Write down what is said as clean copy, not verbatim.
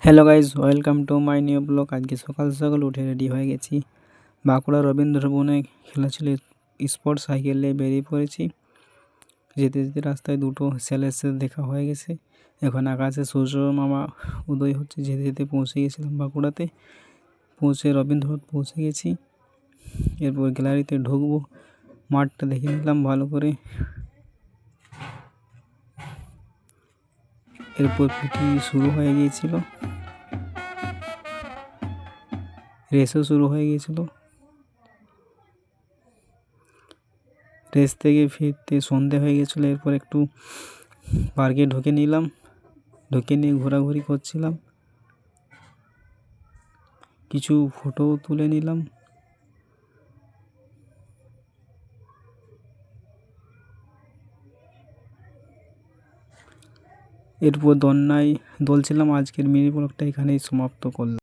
Hello guys, welcome to my new blog. আজকে সকাল সকাল উঠে রেডি হয়ে গেছি। বাঁকুড়া রবীন্দ্র ভবনে খেলা ছিল, স্পোর্ট সাইকেলে বেরিয়ে পড়েছি। যেতে যেতে রাস্তায় দুটো ছেলের সাথে দেখা হয়ে গেছে। এখন আকাশে সূর্য মামা উদয় হচ্ছে। যেতে যেতে পৌঁছে গেছিলাম বাঁকুড়াতে। পৌঁছে রবীন্দ্র ভবন পৌঁছে গেছি। এরপর গ্যালারিতে ঢুকবো, মাঠটা দেখে নিলাম ভালো করে। এরপর পিটি শুরু হয়ে গিয়েছিল, রেসও শুরু হয়ে গিয়েছিল। রেস থেকে ফিরতে সন্ধে হয়ে গেছিলো। এরপর একটু পার্কে ঢুকে নিলাম, ঢুকে নিয়ে ঘোরাঘুরি করছিলাম, কিছু ফটোও তুলে নিলাম। এরপর দোলনায় দোলছিলাম। আজকের মিনি ব্লগটা এখানেই সমাপ্ত করলাম।